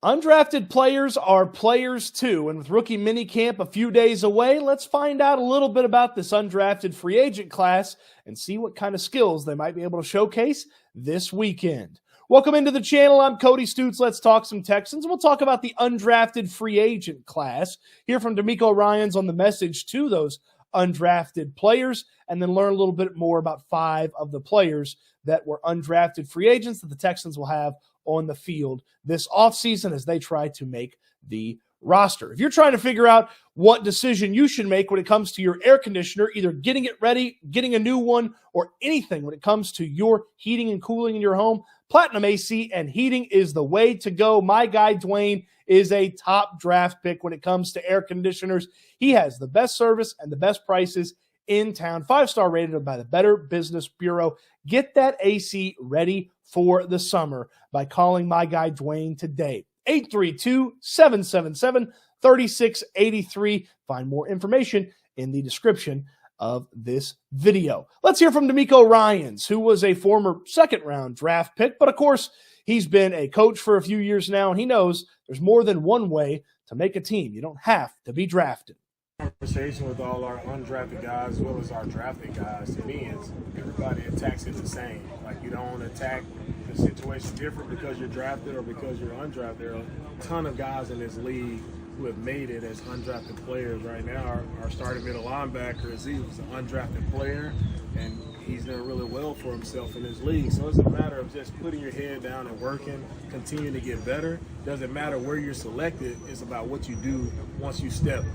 Undrafted players are players too, and with rookie minicamp a few days away, let's find out a little bit about this undrafted free agent class and see what kind of skills they might be able to showcase this weekend. Welcome into the channel. I'm Cody Stoots. Let's talk some Texans. We'll talk about the undrafted free agent class, hear from Deo Ryan's on the message to those undrafted players, and then learn a little bit more about 5 of the players that were undrafted free agents that the Texans will have on the field this offseason as they try to make the roster. If you're trying to figure out what decision you should make when it comes to your air conditioner, either getting it ready, getting a new one, or anything when it comes to your heating and cooling in your home, Platinum AC and Heating is the way to go. My guy Dwyane is a top draft pick when it comes to air conditioners. He has the best service and the best prices in town. 5-star rated by the Better Business Bureau. Get that AC ready for the summer by calling my guy Dwyane today. 832-777-3683. Find more information in the description of this video. Let's hear from Deo Ryan, who was a former second-round draft pick, but of course, he's been a coach for a few years now, and he knows there's more than one way to make a team. You don't have to be drafted. Conversation with all our undrafted guys as well as our drafted guys, to me, is everybody attacks it the same. Like, you don't attack the situation different because you're drafted or because you're undrafted. There are a ton of guys in this league who have made it as undrafted players right now. Our starting middle linebacker is he was an undrafted player, and he's done really well for himself in this league. So it's a matter of just putting your head down and working, continuing to get better. Doesn't matter where you're selected, it's about what you do once you step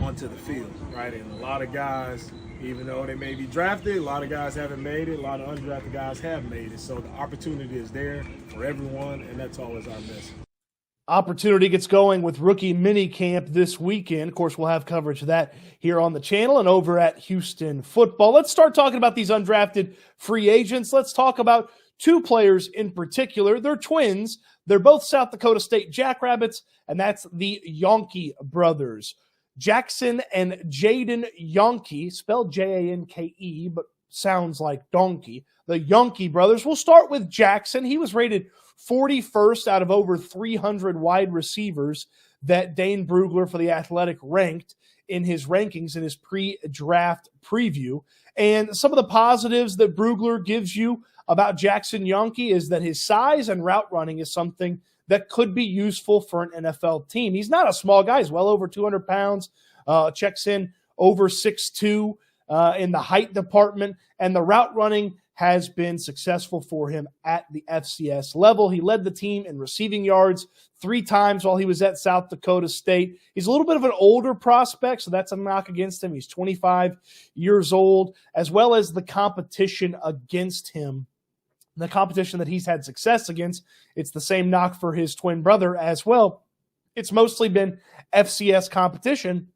onto the field, right? And a lot of guys, even though they may be drafted, a lot of guys haven't made it. A lot of undrafted guys have made it. So the opportunity is there for everyone, and that's always our message. Opportunity gets going with rookie minicamp this weekend. Of course, we'll have coverage of that here on the channel and over at Houston Football. Let's start talking about these undrafted free agents. Let's talk about 2 players in particular. They're twins. They're both South Dakota State Jackrabbits, and that's the Yonkey brothers. Jackson and Jaden Yonkey, spelled J-A-N-K-E, but sounds like donkey. The Yonkey brothers. We'll start with Jackson. He was rated 41st out of over 300 wide receivers that Dane Brugler for The Athletic ranked in his rankings in his pre-draft preview. And some of the positives that Brugler gives you about Jackson Yonkey is that his size and route running is something that could be useful for an NFL team. He's not a small guy. He's well over 200 pounds, checks in over 6'2", in the height department, and the route running has been successful for him at the FCS level. He led the team in receiving yards 3 times while he was at South Dakota State. He's a little bit of an older prospect, so that's a knock against him. He's 25 years old, as well as the competition against him. The competition that he's had success against, it's the same knock for his twin brother as well. It's mostly been FCS competition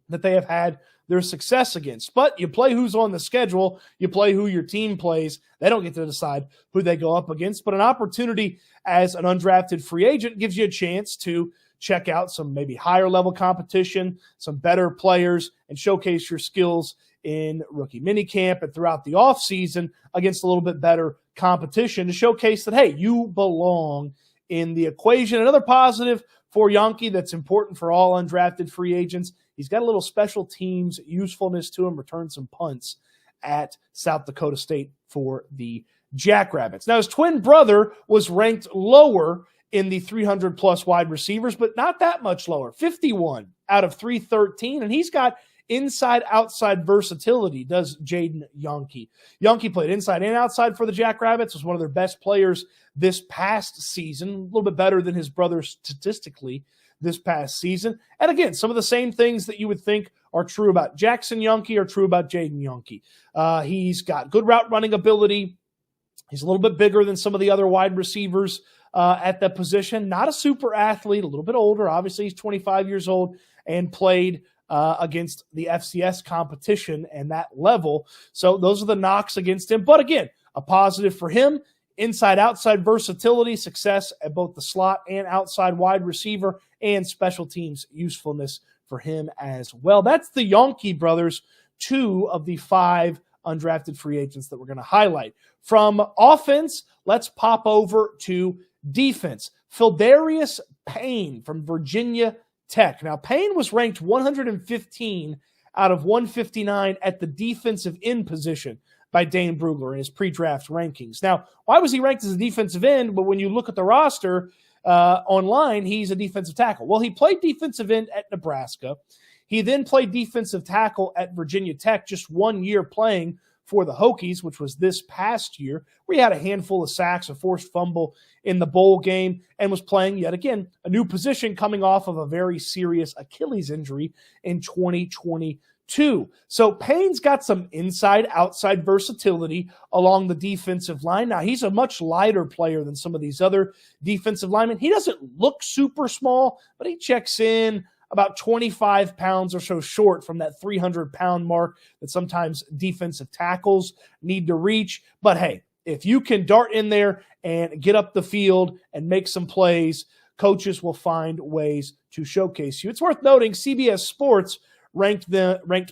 that they have had their success against. But you play who's on the schedule, you play who your team plays. They don't get to decide who they go up against. But an opportunity as an undrafted free agent gives you a chance to check out some maybe higher level competition, some better players, and showcase your skills in rookie minicamp and throughout the offseason against a little bit better competition to showcase that, hey, you belong in the equation. Another positive for Yonkey that's important for all undrafted free agents, he's got a little special teams usefulness to him, returned some punts at South Dakota State for the Jackrabbits. Now, his twin brother was ranked lower in the 300-plus wide receivers, but not that much lower, 51 out of 313, and he's got inside-outside versatility, does Jaden Yonkey. Yonkey played inside and outside for the Jackrabbits, was one of their best players this past season, a little bit better than his brother statistically this past season. And again, some of the same things that you would think are true about Jackson Yonkey are true about Jaden Yonkey. He's got good route running ability. He's a little bit bigger than some of the other wide receivers at that position. Not a super athlete, a little bit older. Obviously, he's 25 years old and played against the FCS competition and that level. So those are the knocks against him. But again, a positive for him, inside-outside versatility, success at both the slot and outside wide receiver, and special teams usefulness for him as well. That's the Yonkey brothers, 2 of the 5 undrafted free agents that we're going to highlight. From offense, let's pop over to Defense, Phildarius Payne from Virginia Tech. Now, Payne was ranked 115 out of 159 at the defensive end position by Dane Brugler in his pre-draft rankings. Now, why was he ranked as a defensive end? But when you look at the roster online, he's a defensive tackle. Well, he played defensive end at Nebraska. He then played defensive tackle at Virginia Tech, just 1 year playing for the Hokies, which was this past year, where he had a handful of sacks, a forced fumble in the bowl game, and was playing, yet again, a new position coming off of a very serious Achilles injury in 2022. So Payne's got some inside-outside versatility along the defensive line. Now, he's a much lighter player than some of these other defensive linemen. He doesn't look super small, but he checks in about 25 pounds or so short from that 300-pound mark that sometimes defensive tackles need to reach. But hey, if you can dart in there and get up the field and make some plays, coaches will find ways to showcase you. It's worth noting CBS Sports ranked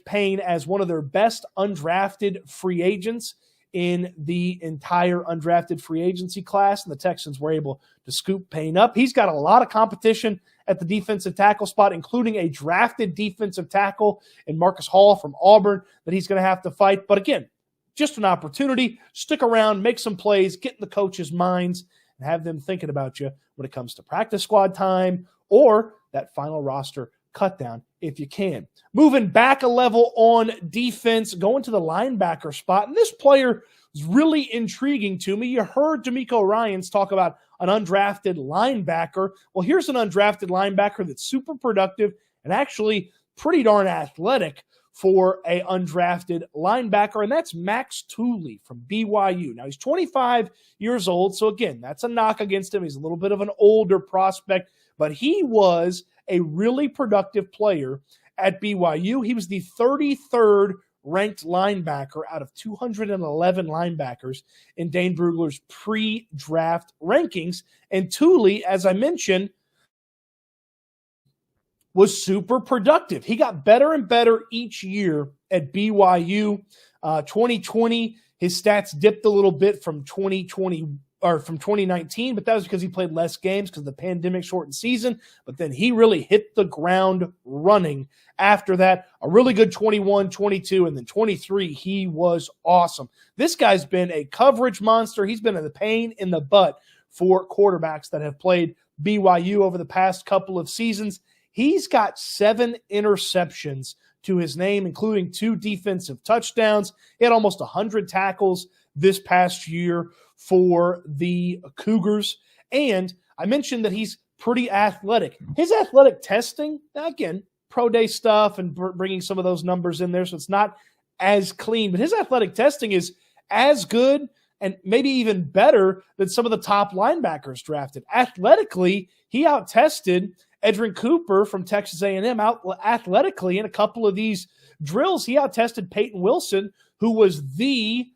Payne as one of their best undrafted free agents in the entire undrafted free agency class, and the Texans were able to scoop Payne up. He's got a lot of competition at the defensive tackle spot, including a drafted defensive tackle in Marcus Hall from Auburn that he's going to have to fight. But again, just an opportunity. Stick around, make some plays, get in the coaches' minds, and have them thinking about you when it comes to practice squad time or that final roster cut down if you can. Moving back a level on defense, going to the linebacker spot. And this player is really intriguing to me. You heard D'Amico Ryans talk about an undrafted linebacker. Well, here's an undrafted linebacker that's super productive and actually pretty darn athletic for a undrafted linebacker, and that's Max Tuli from BYU. Now, he's 25 years old, so again, that's a knock against him. He's a little bit of an older prospect, but he was a really productive player at BYU. He was the 33rd ranked linebacker out of 211 linebackers in Dane Brugler's pre-draft rankings. And Tuli, as I mentioned, was super productive. He got better and better each year at BYU. 2020, his stats dipped a little bit from 2019, but that was because he played less games because of the pandemic shortened season. But then he really hit the ground running after that. A really good 21, 22, and then 23, he was awesome. This guy's been a coverage monster. He's been a pain in the butt for quarterbacks that have played BYU over the past couple of seasons. He's got 7 interceptions to his name, including 2 defensive touchdowns. He had almost 100 tackles this past year for the Cougars. And I mentioned that he's pretty athletic. His athletic testing, again, pro day stuff and bringing some of those numbers in there, so it's not as clean. But his athletic testing is as good and maybe even better than some of the top linebackers drafted. Athletically, he out-tested Edrin Cooper from Texas A&M athletically in a couple of these drills. He out-tested Peyton Wilson, who was the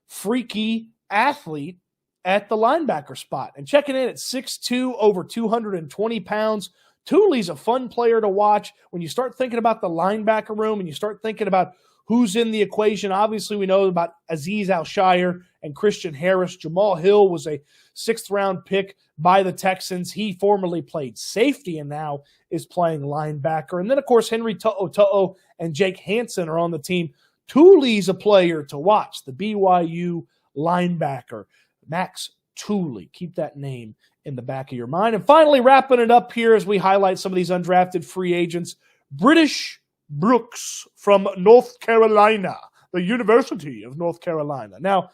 freaky athlete at the linebacker spot. And checking in at 6'2", over 220 pounds, Tuli's a fun player to watch. When you start thinking about the linebacker room and you start thinking about who's in the equation, obviously we know about Azeez Al-Shire and Christian Harris. Jamal Hill was a 6th-round pick by the Texans. He formerly played safety and now is playing linebacker. And then, of course, Henry To'o and Jake Hansen are on the team. Tuli's a player to watch, the BYU linebacker, Max Tuli. Keep that name in the back of your mind. And finally, wrapping it up here as we highlight some of these undrafted free agents, British Brooks from North Carolina, the University of North Carolina. Now,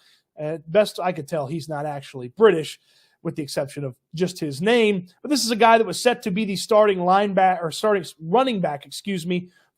best I could tell, he's not actually British, with the exception of just his name. But this is a guy that was set to be the starting running back,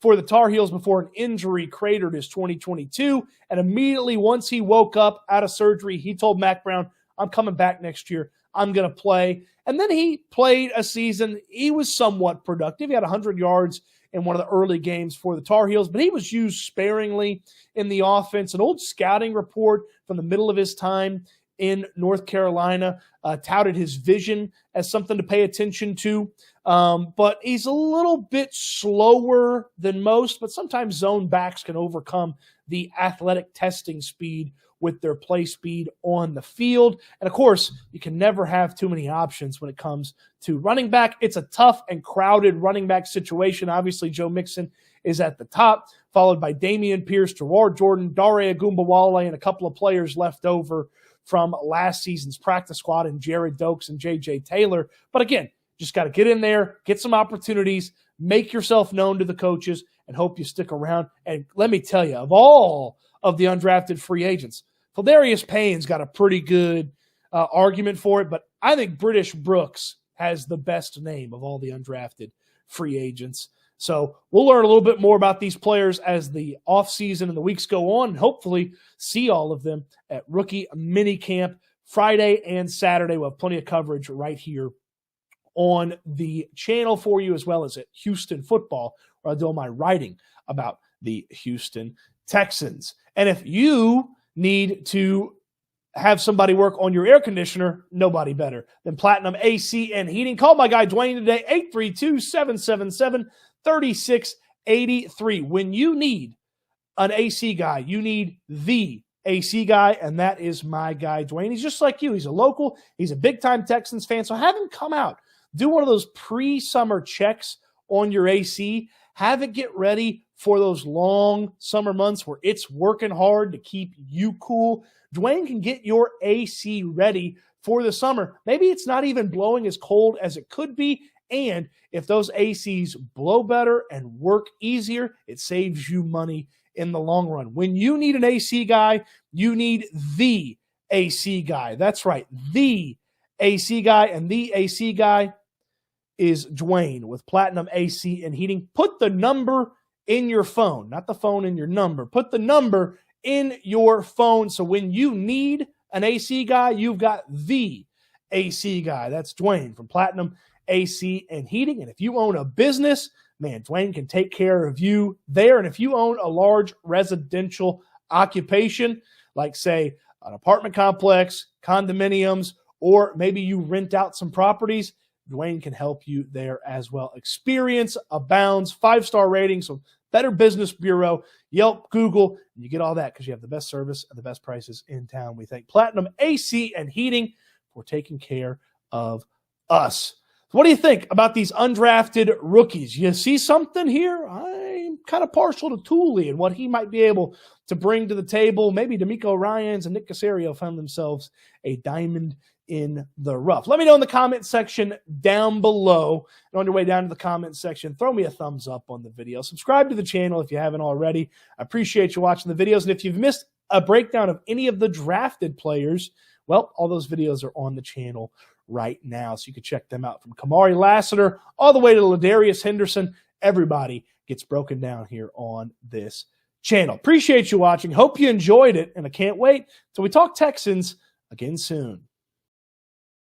for the Tar Heels before an injury cratered his 2022. And immediately once he woke up out of surgery, he told Mac Brown, I'm coming back next year. I'm going to play. And then he played a season. He was somewhat productive. He had 100 yards in one of the early games for the Tar Heels, but he was used sparingly in the offense. An old scouting report from the middle of his time in North Carolina touted his vision as something to pay attention to. But he's a little bit slower than most, but sometimes zone backs can overcome the athletic testing speed with their play speed on the field. And, of course, you can never have too many options when it comes to running back. It's a tough and crowded running back situation. Obviously, Joe Mixon is at the top, followed by Damian Pierce, Gerard Jordan, Dare Agumbawale, and a couple of players left over from last season's practice squad in Jared Dokes and J.J. Taylor. But again, just got to get in there, get some opportunities, make yourself known to the coaches, and hope you stick around. And let me tell you, of all of the undrafted free agents, Phildarius Payne's got a pretty good argument for it, but I think British Brooks has the best name of all the undrafted free agents. So we'll learn a little bit more about these players as the offseason and the weeks go on, and hopefully see all of them at rookie minicamp Friday and Saturday. We'll have plenty of coverage right here on the channel for you, as well as at Houston Football, where I'll do all my writing about the Houston Texans. And if you need to have somebody work on your air conditioner, nobody better than Platinum AC and Heating. Call my guy Dwyane today, 832-777-3683. When you need an AC guy, you need the AC guy, and that is my guy Dwyane. He's just like you. He's a local. He's a big-time Texans fan, so have him come out. Do one of those pre-summer checks on your AC. Have it get ready for those long summer months where it's working hard to keep you cool. Dwyane can get your AC ready for the summer. Maybe it's not even blowing as cold as it could be, and if those ACs blow better and work easier, it saves you money in the long run. When you need an AC guy, you need the AC guy. That's right, the AC guy, and the AC guy is Dwyane with Platinum AC and Heating. Put the number in your phone, not the phone in your number. Put the number in your phone, so when you need an AC guy, you've got the AC guy. That's Dwyane from Platinum AC and Heating. And if you own a business, man, Dwyane can take care of you there. And if you own a large residential occupation, like, say, an apartment complex, condominiums, or maybe you rent out some properties, Dwyane can help you there as well. Experience abounds, 5-star ratings from Better Business Bureau, Yelp, Google, and you get all that because you have the best service and the best prices in town. We thank Platinum AC and Heating for taking care of us. So what do you think about these undrafted rookies? You see something here? I'm kind of partial to Tuli and what he might be able to bring to the table. Maybe D'Amico Ryans and Nick Caserio found themselves a diamond in the rough. Let me know in the comment section down below. And on your way down to the comment section, throw me a thumbs up on the video. Subscribe to the channel if you haven't already. I appreciate you watching the videos. And if you've missed a breakdown of any of the drafted players, well, all those videos are on the channel right now, so you can check them out. From Kamari Lassiter all the way to Ladarius Henderson, everybody gets broken down here on this channel. Appreciate you watching. Hope you enjoyed it, and I can't wait till we talk Texans again soon.